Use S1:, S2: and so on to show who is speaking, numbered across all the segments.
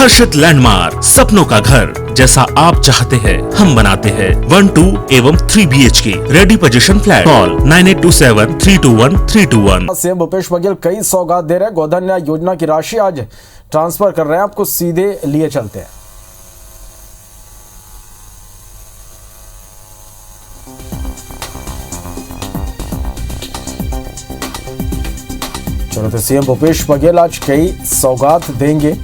S1: आकर्षित लैंडमार्क, सपनों का घर जैसा आप चाहते हैं हम बनाते हैं। 1, 2 एवं 3 BHK ready position flat. Call 9827321321।
S2: CM Bhupesh Baghel कई सौगात दे रहे हैं। गोधन न्याय योजना की राशि आज ट्रांसफर कर रहे हैं, आपको सीधे लिए चलते हैं। चलो तो सीएम भूपेश बघेल आज कई सौगात देंगे।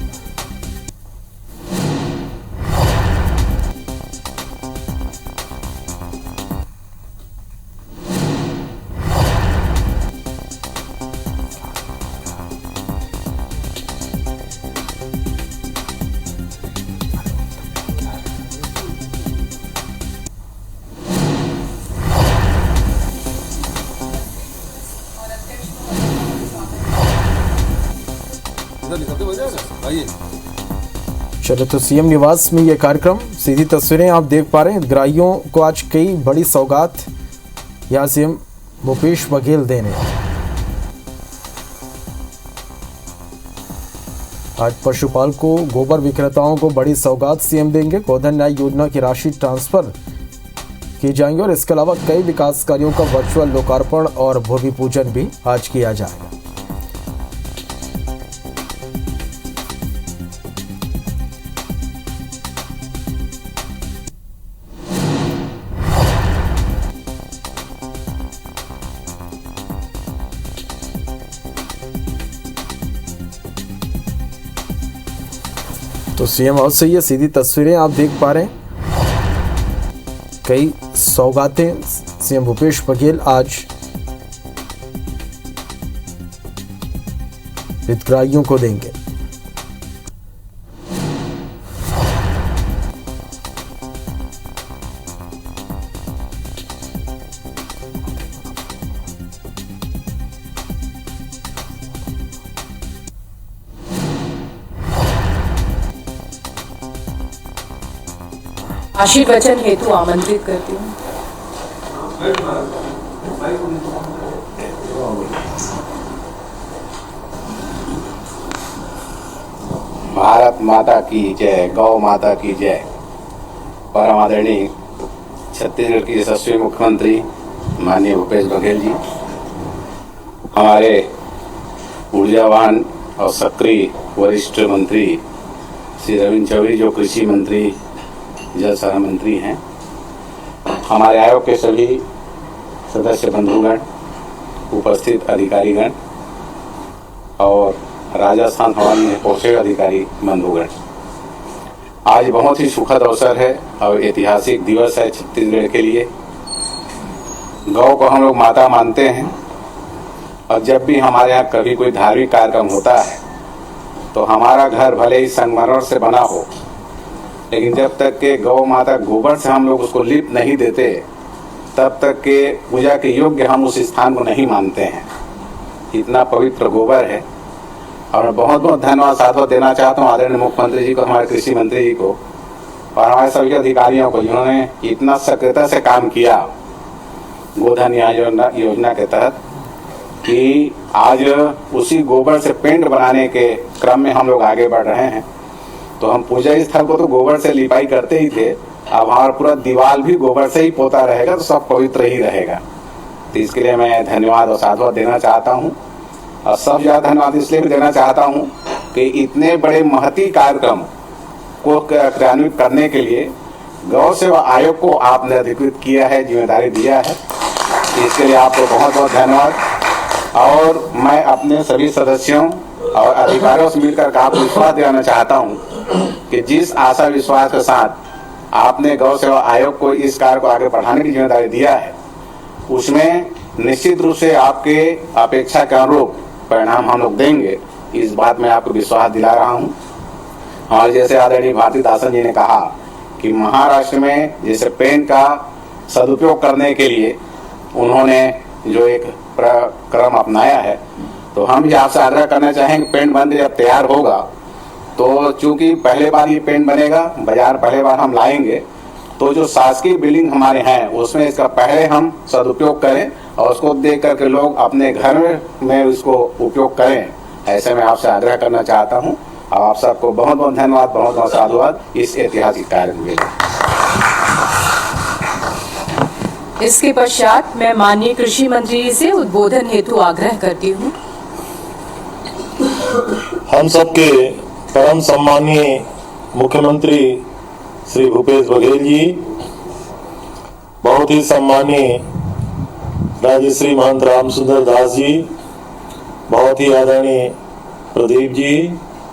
S2: चलो तो सीएम निवास में ये कार्यक्रम, सीधी तस्वीरें आप देख पा रहे हैं। हितग्राहियों को आज कई बड़ी सौगात यहाँ सीएम भूपेश बघेल देने। आज पशुपालकों, गोबर विक्रेताओं को बड़ी सौगात सीएम देंगे। गोधन न्याय योजना की राशि ट्रांसफर की जाएंगी और इसके अलावा कई विकास कार्यों का वर्चुअल लोकार्पण और भूमि पूजन भी आज किया जाएगा। तो सीएम हाउस से ये सीधी तस्वीरें आप देख पा रहे हैं। कई सौगातें सीएम भूपेश बघेल आज हितग्राहियों को देंगे।
S3: आशीर्वचन हेतु आमंत्रित करती हूँ।
S4: भारत माता की जय, गौ माता की जय। परम आदरणीय छत्तीसगढ़ के यशस्वी मुख्यमंत्री माननीय भूपेश बघेल जी, हमारे ऊर्जावान और सक्रिय वरिष्ठ मंत्री श्री रविंद्र चौधरी जो कृषि मंत्री, जल संसाधन मंत्री हैं, हमारे आयोग के सभी सदस्य बंधुगण, उपस्थित अधिकारीगण और राजस्थान हवाई में पहुंचे अधिकारी बंधुगण, आज बहुत ही सुखद अवसर है और ऐतिहासिक दिवस है छत्तीसगढ़ के लिए। गौ को हम लोग माता मानते हैं और जब भी हमारे यहाँ कभी कोई धार्मिक कार्यक्रम होता है तो हमारा घर भले ही संगमरमर से बना हो, लेकिन जब तक के गौ माता गोबर से हम लोग उसको लिप नहीं देते तब तक के पूजा के योग्य हम उस स्थान को नहीं मानते हैं। इतना पवित्र गोबर है। और मैं बहुत बहुत धन्यवाद साधुवाद देना चाहता हूँ आदरणीय मुख्यमंत्री जी को, हमारे कृषि मंत्री जी को और हमारे सभी अधिकारियों को, जिन्होंने इतना सक्रियता से काम किया गोधन न्याय योजना के तहत कि आज उसी गोबर से पेंट बनाने के क्रम में हम लोग आगे बढ़ रहे हैं। तो हम पूजा स्थल को तो गोबर से लिपाई करते ही थे, अब हमारा पूरा दीवार भी गोबर से ही पोता रहेगा तो सब पवित्र ही रहेगा। तो इसके लिए मैं धन्यवाद और साधुवाद देना चाहता हूँ। और सब ज़्यादा धन्यवाद इसलिए भी देना चाहता हूँ कि इतने बड़े महती कार्यक्रम को क्रियान्वित करने के लिए गौ सेवा आयोग को आपने अधिकृत किया है, जिम्मेदारी दिया है। इसके लिए आपको बहुत बहुत धन्यवाद। और मैं अपने सभी सदस्यों और अधिकारियों से मिलकर आपको विश्वास दिलाना चाहता हूँ कि जिस आशा विश्वास के साथ आपने गौ सेवा आयोग को इस कार्य को आगे बढ़ाने की जिम्मेदारी दिया है, उसमें निश्चित रूप से आपके अपेक्षा के अनुरूप परिणाम हम लोग देंगे, इस बात में आपको विश्वास दिला रहा हूँ। और जैसे आदरणीय भारतीदासन जी ने कहा कि महाराष्ट्र में जैसे पेन का सदुपयोग करने के लिए उन्होंने जो एक क्रम अपनाया है, तो हम भी आपसे आग्रह करना चाहेंगे पेंट बन जब तैयार होगा तो चूंकि पहले बार ये पेंट बनेगा, बाजार पहले बार हम लाएंगे, तो जो शासकीय बिल्डिंग हमारे हैं उसमें इसका पहले हम सदुपयोग करें और उसको देख करके लोग अपने घर में इसको उपयोग करें। ऐसे में आपसे आग्रह करना चाहता हूं आप सबको बहुत बहुत धन्यवाद, बहुत बहुत साधुवाद इस ऐतिहासिक कार्य के लिए।
S3: इसके पश्चात मैं माननीय कृषि मंत्री जी से उद्बोधन हेतु आग्रह करती हूँ।
S5: हम सबके परम सम्मानीय मुख्यमंत्री श्री भूपेश बघेल जी, बहुत ही सम्मानीय राजश्री महंत रामसुंदर दास जी, बहुत ही आदरणीय प्रदीप जी,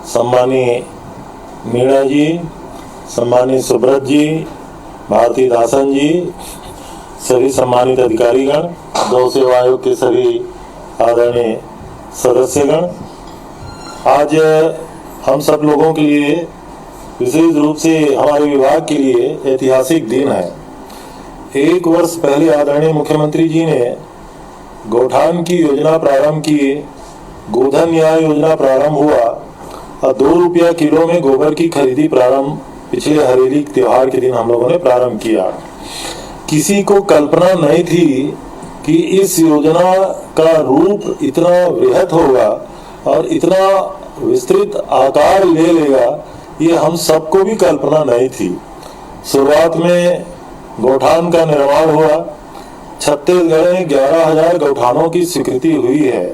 S5: सम्मानीय मीणा जी, सम्मानीय सुब्रत जी, भारती दासन जी, सभी सम्मानित अधिकारीगण, गौ सेवा आयोग के सभी आदरणीय सदस्यगण, आज हम सब लोगों के लिए, विशेष रूप से हमारे विभाग के लिए ऐतिहासिक दिन है। 1 वर्ष पहले आदरणीय मुख्यमंत्री जी ने गौठान की योजना प्रारंभ की, गोधन न्याय योजना प्रारंभ हुआ और 2 रुपया किलो में गोबर की खरीदी प्रारंभ पिछले हरेली त्योहार के दिन हम लोगों ने प्रारंभ किया। किसी को कल्पना नहीं थी कि इस योजना का रूप इतना वृहत होगा और इतना विस्तृत आकार ले लेगा, ये हम सबको भी कल्पना नहीं थी। शुरुआत में गौठान का निर्माण हुआ। छत्तीसगढ़ में 11,000 गौठानों की स्वीकृति हुई है।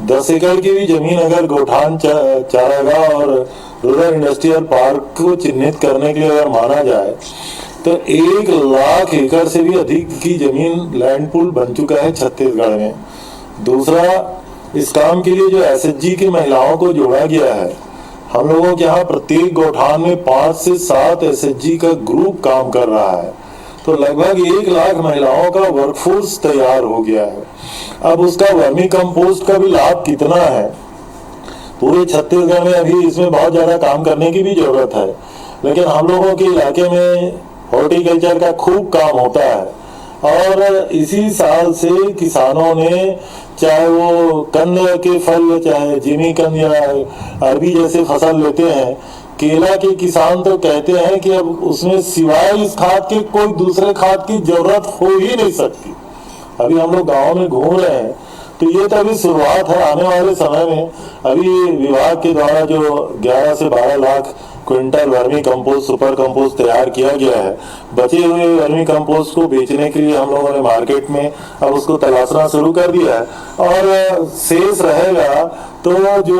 S5: 10 एकड़ की भी जमीन अगर गौठान, चारागाह और रूरल इंडस्ट्रियल पार्क को चिन्हित करने के लिए अगर माना जाए तो 1 लाख एकड़ से भी अधिक की जमीन लैंड पूल बन चुका है छत्तीसगढ़ में। दूसरा, इस काम के लिए जो एसएचजी की महिलाओं को जोड़ा गया है, हम लोगों के यहाँ प्रत्येक गौठान में 5 से 7 एसएचजी का ग्रुप काम कर रहा है, तो लगभग 1 लाख महिलाओं का वर्कफोर्स तैयार हो गया है। अब उसका वर्मी कंपोस्ट का भी लाभ कितना है, पूरे छत्तीसगढ़ में अभी इसमें बहुत ज्यादा काम करने की भी जरूरत है, लेकिन हम लोगों के इलाके में हॉर्टिकल्चर का खूब काम होता है और इसी साल से किसानों ने, चाहे वो कंद के फल, चाहे जिमी कंद या अरबी जैसे फसल लेते हैं, केला के किसान तो कहते हैं कि अब उसमें सिवाय इस खाद के कोई दूसरे खाद की जरूरत हो ही नहीं सकती। अभी हम लोग गाँव में घूम रहे हैं, तो ये तो अभी शुरुआत है। आने वाले समय में अभी विभाग के द्वारा जो 11 से 12 lakh quintal vermi compost, super compost तैयार किया गया है, बचे हुए वर्मी कंपोस्ट को बेचने के लिए हम लोगों ने मार्केट में अब उसको तलाशना शुरू कर दिया है और शेष रहेगा तो जो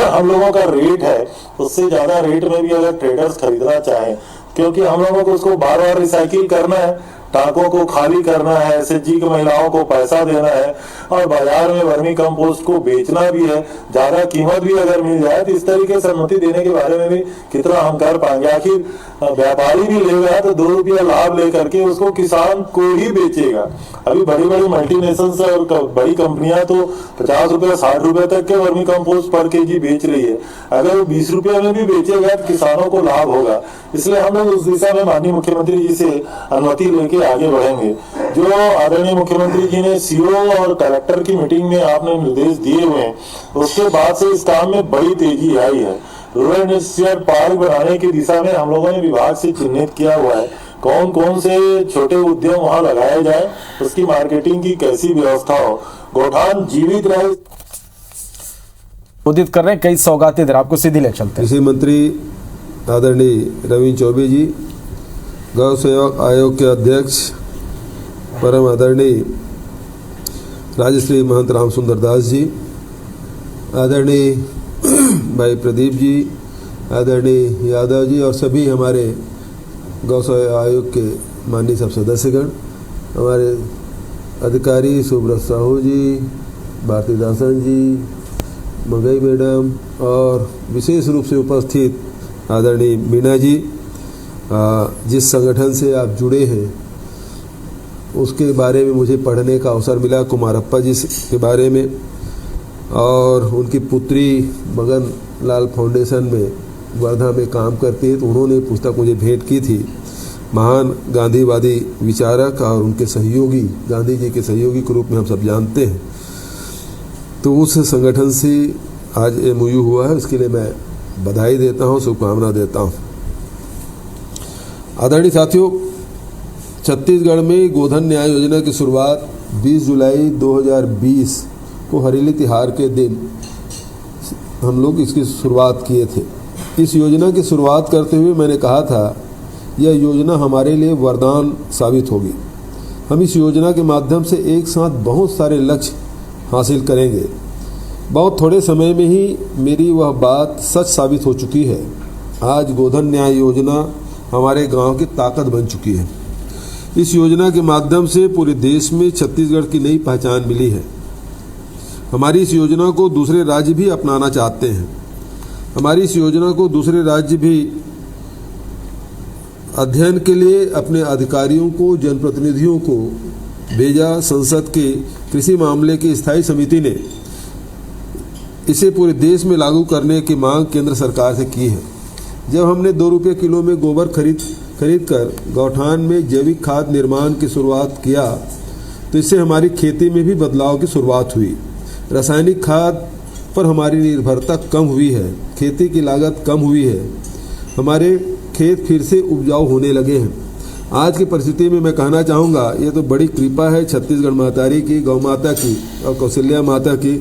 S5: हम लोगों का रेट है उससे ज्यादा रेट में भी अगर ट्रेडर्स खरीदना चाहें, क्योंकि हम लोगों को उसको बार बार रिसाइकिल करना है, टाकों को खाली करना है, एसएचजी की महिलाओं को पैसा देना है और बाजार में वर्मी कंपोस्ट को बेचना भी है। ज्यादा कीमत भी अगर मिल जाए तो इस तरीके से अनुमति देने के बारे में भी कितना हम कर पाएंगे। आखिर व्यापारी भी लेगा तो 2 रुपया लाभ लेकर के उसको किसान को ही बेचेगा। अभी बड़ी बड़ी मल्टीनेशनल्स और बड़ी कंपनियां तो 50 रुपया 60 रुपए तक के वर्मी कंपोस्ट पर केजी बेच रही है। अगर वो 20 रुपया में भी बेचेगा तो किसानों को लाभ होगा। इसलिए हम लोग उस दिशा में माननीय मुख्यमंत्री जी से अनुमति लेके आगे बढ़ेंगे। जो आदरणीय मुख्यमंत्री जी ने सीओ और कलेक्टर की मीटिंग में आपने निर्देश दिए हुए हैं, उसके बाद से इस काम में बड़ी तेजी आई है। रूरल इंडस्ट्रियल पार्क बनाने की दिशा में हम लोगों ने विभाग से चिन्हित किया हुआ है कौन कौन से छोटे उद्यम वहां लगाए जाए, उसकी मार्केटिंग की कैसी व्यवस्था हो, गौठान जीवित रहे।
S2: उदित कर रहे हैं कई सौगातें इधर, आपको सीधी ले चलते हैं।
S6: कृषि मंत्री आदरणीय रविंद्र चौबे जी, गौ सेवा आयोग के अध्यक्ष परम आदरणीय राजश्री महंत रामसुंदर दास जी, आदरणीय भाई प्रदीप जी, आदरणीय यादव जी और सभी हमारे गौ सेवा आयोग के माननीय सब सदस्यगण, हमारे अधिकारी सुब्रत साहू जी, भारती दासन जी, मंगई मैडम और विशेष रूप से उपस्थित आदरणीय मीणा जी, जिस संगठन से आप जुड़े हैं उसके बारे में मुझे पढ़ने का अवसर मिला, कुमारप्पा जी के बारे में, और उनकी पुत्री मगन लाल फाउंडेशन में वर्धा में काम करती है, तो उन्होंने पुस्तक मुझे भेंट की थी। महान गांधीवादी विचारक और उनके सहयोगी, गांधी जी के सहयोगी के रूप में हम सब जानते हैं। तो उस संगठन से आज MOU हुआ है, उसके लिए मैं बधाई देता हूं, शुभकामना देता हूं। आदरणीय साथियों, छत्तीसगढ़ में गोधन न्याय योजना की शुरुआत 20 जुलाई 2020 को हरेली तिहार के दिन हम लोग इसकी शुरुआत किए थे। इस योजना की शुरुआत करते हुए मैंने कहा था यह योजना हमारे लिए वरदान साबित होगी। हम इस योजना के माध्यम से एक साथ बहुत सारे लक्ष्य हासिल करेंगे। बहुत थोड़े समय में ही मेरी वह बात सच साबित हो चुकी है। आज गोधन न्याय योजना हमारे गांव की ताकत बन चुकी है। इस योजना के माध्यम से पूरे देश में छत्तीसगढ़ की नई पहचान मिली है। हमारी इस योजना को दूसरे राज्य भी अपनाना चाहते हैं। हमारी इस योजना को दूसरे राज्य भी अध्ययन के लिए अपने अधिकारियों को, जनप्रतिनिधियों को भेजा। संसद के कृषि मामले की स्थायी समिति ने इसे पूरे देश में लागू करने की मांग केंद्र सरकार से की है। जब हमने 2 रुपये किलो में गोबर खरीद कर गौठान में जैविक खाद निर्माण की शुरुआत किया तो इससे हमारी खेती में भी बदलाव की शुरुआत हुई। रासायनिक खाद पर हमारी निर्भरता कम हुई है, खेती की लागत कम हुई है, हमारे खेत फिर से उपजाऊ होने लगे हैं। आज की परिस्थिति में मैं कहना चाहूँगा ये तो बड़ी कृपा है छत्तीसगढ़ महतारी की, गौ माता की और कौशल्या माता की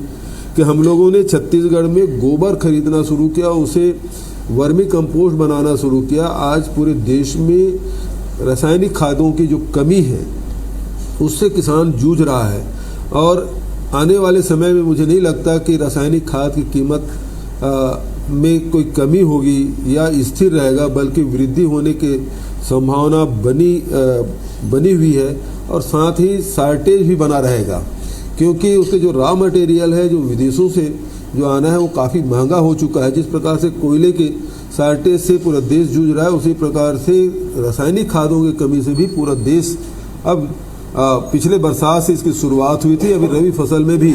S6: कि हम लोगों ने छत्तीसगढ़ में गोबर खरीदना शुरू किया, उसे वर्मी कंपोस्ट बनाना शुरू किया। आज पूरे देश में रासायनिक खादों की जो कमी है उससे किसान जूझ रहा है और आने वाले समय में मुझे नहीं लगता कि रासायनिक खाद की कीमत में कोई कमी होगी या स्थिर रहेगा, बल्कि वृद्धि होने की संभावना बनी हुई है और साथ ही शार्टेज भी बना रहेगा क्योंकि उसके जो रॉ मटेरियल है जो विदेशों से जो आना है वो काफ़ी महंगा हो चुका है। जिस प्रकार से कोयले के शार्टेज से पूरा देश जूझ रहा है उसी प्रकार से रासायनिक खादों की कमी से भी पूरा देश अब पिछले बरसात से इसकी शुरुआत हुई थी। अभी रबी फसल में भी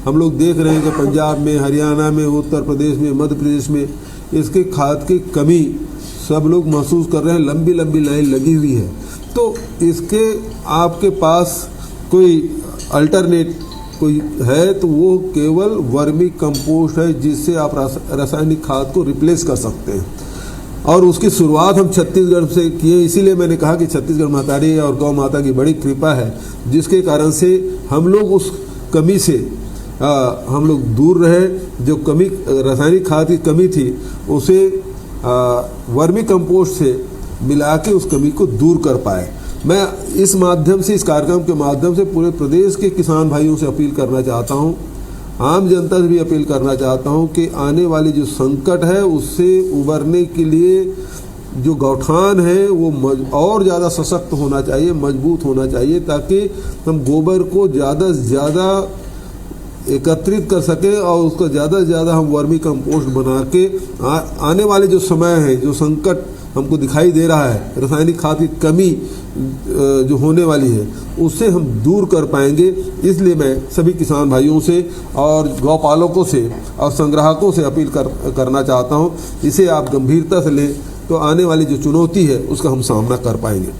S6: हम लोग देख रहे हैं कि पंजाब में, हरियाणा में, उत्तर प्रदेश में, मध्य प्रदेश में इसके खाद की कमी सब लोग महसूस कर रहे हैं। लंबी लंबी लाइन लगी हुई है। तो इसके आपके पास कोई अल्टरनेट कोई है तो वो केवल वर्मी कंपोस्ट है जिससे आप रासायनिक खाद को रिप्लेस कर सकते हैं और उसकी शुरुआत हम छत्तीसगढ़ से किए। इसीलिए मैंने कहा कि छत्तीसगढ़ महतारी और गौ माता की बड़ी कृपा है जिसके कारण से हम लोग उस कमी से हम लोग दूर रहे। जो कमी रासायनिक खाद की कमी थी उसे वर्मी कंपोस्ट से मिला के उस कमी को दूर कर पाए। मैं इस माध्यम से, इस कार्यक्रम के माध्यम से पूरे प्रदेश के किसान भाइयों से अपील करना चाहता हूँ, आम जनता से भी अपील करना चाहता हूँ कि आने वाली जो संकट है उससे उबरने के लिए जो गौठान है वो और ज़्यादा सशक्त होना चाहिए, मजबूत होना चाहिए ताकि हम गोबर को ज़्यादा से ज़्यादा एकत्रित कर सकें और उसको ज़्यादा से ज़्यादा हम वर्मी कंपोस्ट बना के आने वाले जो समय है, जो संकट हमको दिखाई दे रहा है, रासायनिक खाद की कमी जो होने वाली है उससे हम दूर कर पाएंगे। इसलिए मैं सभी किसान भाइयों से और गौपालकों से और संग्राहकों से अपील करना चाहता हूं, इसे आप गंभीरता से लें तो आने वाली जो चुनौती है उसका हम सामना कर पाएंगे।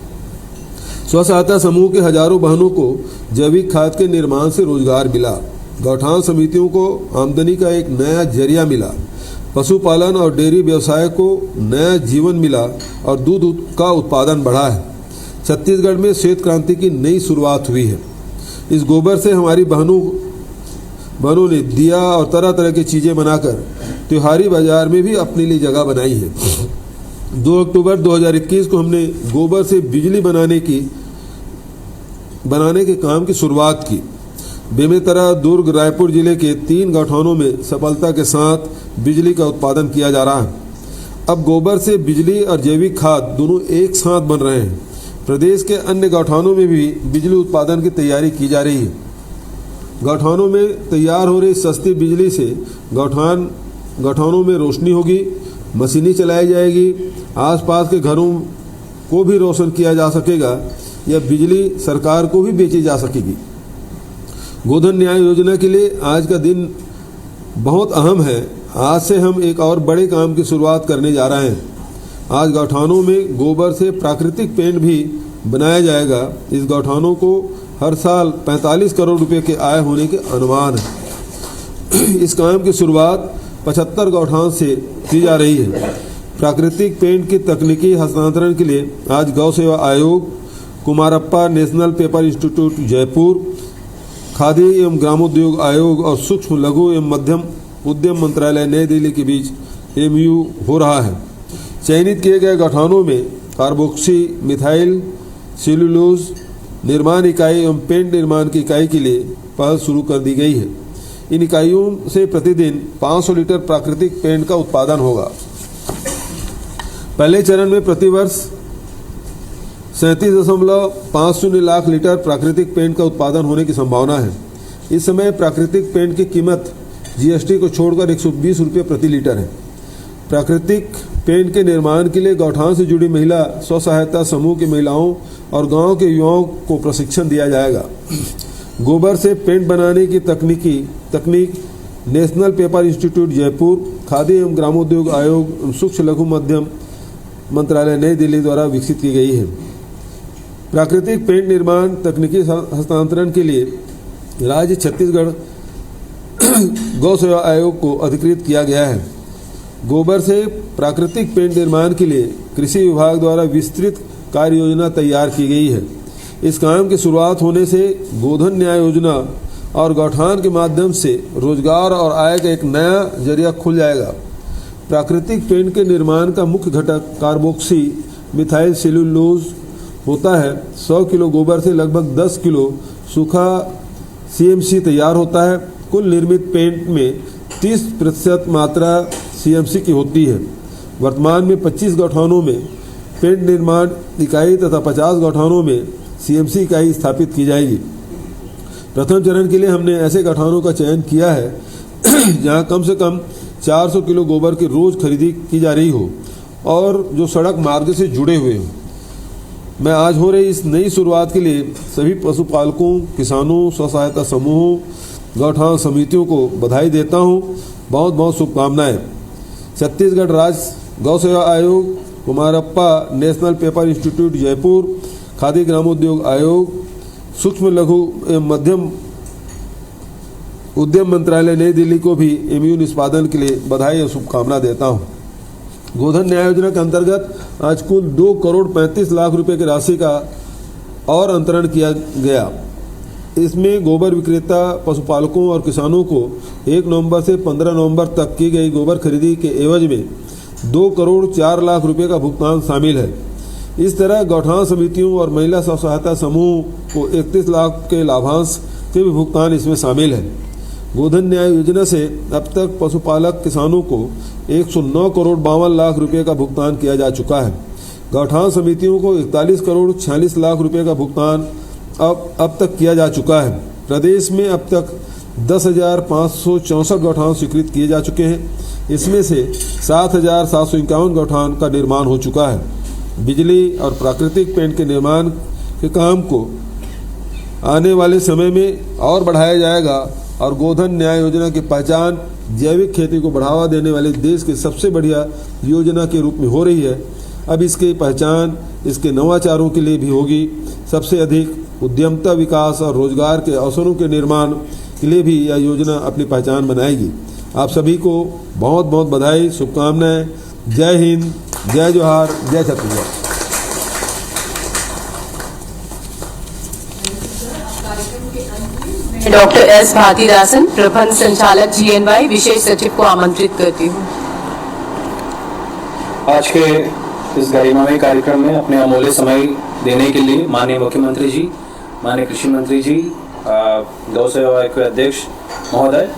S6: स्व सहायता समूह के हजारों बहनों को जैविक खाद के निर्माण से रोजगार मिला। गौठान समितियों को आमदनी का एक नया जरिया मिला। पशुपालन और डेयरी व्यवसाय को नया जीवन मिला और दूध का उत्पादन बढ़ा है। छत्तीसगढ़ में श्वेत क्रांति की नई शुरुआत हुई है। इस गोबर से हमारी बहनों ने दिया और तरह तरह की चीज़ें बनाकर त्योहारी बाजार में भी अपने लिए जगह बनाई है। 2 अक्टूबर 2021 को हमने गोबर से बिजली बनाने के काम की शुरुआत की। बेमेतरा, दुर्ग, रायपुर जिले के 3 गौठानों में सफलता के साथ बिजली का उत्पादन किया जा रहा है। अब गोबर से बिजली और जैविक खाद दोनों एक साथ बन रहे हैं। प्रदेश के अन्य गौठानों में भी बिजली उत्पादन की तैयारी की जा रही है। गौठानों में तैयार हो रही सस्ती बिजली से गौठानों में रोशनी होगी, मशीनें चलाई जाएगी, आसपास के घरों को भी रोशन किया जा सकेगा। यह बिजली सरकार को भी बेची जा सकेगी। गोधन न्याय योजना के लिए आज का दिन बहुत अहम है। आज से हम एक और बड़े काम की शुरुआत करने जा रहे हैं। आज गौठानों में गोबर से प्राकृतिक पेंट भी बनाया जाएगा। इस गौठानों को हर साल 45 करोड़ रुपए के आय होने के अनुमान है। इस काम की शुरुआत 75 गौठान से की जा रही है। प्राकृतिक पेंट की तकनीकी हस्तांतरण के लिए आज गौ सेवा आयोग, Kumarappa national paper institute Jaipur, khadi एवं ग्रामोद्योग आयोग और सूक्ष्म लघु एवं मध्यम उद्यम मंत्रालय नई दिल्ली के बीच MOU हो रहा है। चयनित किए गए गौठानों में कार्बोक्सी मिथाइल सेलुलोज निर्माण इकाई एवं पेंट निर्माण की इकाई के लिए पहल शुरू कर दी गई है। इन इकाइयों से प्रतिदिन 500 लीटर प्राकृतिक पेंट का उत्पादन होगा। पहले चरण में प्रतिवर्ष 37.50 लाख लीटर प्राकृतिक पेंट का उत्पादन होने की संभावना है। इस समय प्राकृतिक पेंट की कीमत GST को छोड़कर 120 रुपये प्रति लीटर है। प्राकृतिक पेंट के निर्माण के लिए गौठान से जुड़ी महिला स्व सहायता समूह की महिलाओं और गांव के युवाओं को प्रशिक्षण दिया जाएगा। गोबर से पेंट बनाने की तकनीक national paper institute Jaipur, khadi एवं ग्रामोद्योग आयोग एवं सूक्ष्म लघु मध्यम मंत्रालय नई दिल्ली द्वारा विकसित की गई है। प्राकृतिक पेंट निर्माण तकनीकी हस्तांतरण के लिए राज्य छत्तीसगढ़ गौ सेवा आयोग को अधिकृत किया गया है। गोबर से प्राकृतिक पेंट निर्माण के लिए कृषि विभाग द्वारा विस्तृत कार्य योजना तैयार की गई है। इस काम की शुरुआत होने से गोधन न्याय योजना और गौठान के माध्यम से रोजगार और आय का एक नया जरिया खुल जाएगा। प्राकृतिक पेंट के निर्माण का मुख्य घटक कार्बोक्सी मिथाइल सेलुलोज होता है। 100 किलो गोबर से लगभग 10 किलो सूखा CMC तैयार होता है। कुल निर्मित पेंट में 30% मात्रा CMC की होती है। वर्तमान में 25 गौठानों में पेंट निर्माण इकाई तथा 50 गौठानों में CMC इकाई स्थापित की जाएगी। प्रथम चरण के लिए हमने ऐसे गौठानों का चयन किया है जहां कम से कम 400 किलो गोबर की रोज खरीदी की जा रही हो और जो सड़क मार्ग से जुड़े हुए हों। मैं आज हो रही इस नई शुरुआत के लिए सभी पशुपालकों, किसानों, स्व सहायता समूहों, गौठान समितियों को बधाई देता हूं। बहुत बहुत शुभकामनाएं। छत्तीसगढ़ राज्य गौ सेवा आयोग, Kumarappa national paper institute Jaipur, khadi ग्रामोद्योग आयोग, सूक्ष्म लघु एवं मध्यम उद्यम मंत्रालय नई दिल्ली को भी MOU निष्पादन के लिए बधाई और शुभकामना देता हूं। गोधन न्याय योजना के अंतर्गत आज कुल 2 करोड़ 35 लाख रुपए की राशि का और अंतरण किया गया। इसमें गोबर विक्रेता, पशुपालकों और किसानों को 1 नवंबर से 15 नवंबर तक की गई गोबर खरीदी के एवज में 2 करोड़ 4 लाख रुपए का भुगतान शामिल है। इस तरह गौठान समितियों और महिला स्व सहायता समूह को 31 लाख के लाभांश के भी भुगतान इसमें शामिल है। गोधन न्याय योजना से अब तक पशुपालक किसानों को 109 करोड़ 52 लाख रुपए का भुगतान किया जा चुका है। गौठान समितियों को 41 करोड़ 46 लाख रुपए का भुगतान अब तक किया जा चुका है। प्रदेश में अब तक 10,564 गौठान स्वीकृत किए जा चुके हैं। इसमें से 7,751 गौठान का निर्माण हो चुका है। बिजली और प्राकृतिक पेंट के निर्माण के काम को आने वाले समय में और बढ़ाया जाएगा और गोधन न्याय योजना की पहचान जैविक खेती को बढ़ावा देने वाले देश की सबसे बढ़िया योजना के रूप में हो रही है। अब इसकी पहचान इसके नवाचारों के लिए भी होगी। सबसे अधिक उद्यमता विकास और रोजगार के अवसरों के निर्माण के लिए भी यह योजना अपनी पहचान बनाएगी। आप सभी को बहुत बहुत बधाई, शुभकामनाएं। जय हिंद, जय जोहार, जय छत्तीसगढ़।
S3: डॉक्टर S भारतीदासन, प्रबंध संचालक GNY, विशेष सचिव को आमंत्रित करती हूँ।
S7: आज के इस गरिमामय कार्यक्रम में अपने अमूल्य समय देने के लिए माननीय मुख्यमंत्री जी, माननीय कृषि मंत्री जी, गौ सेवा आयोग के अध्यक्ष महोदय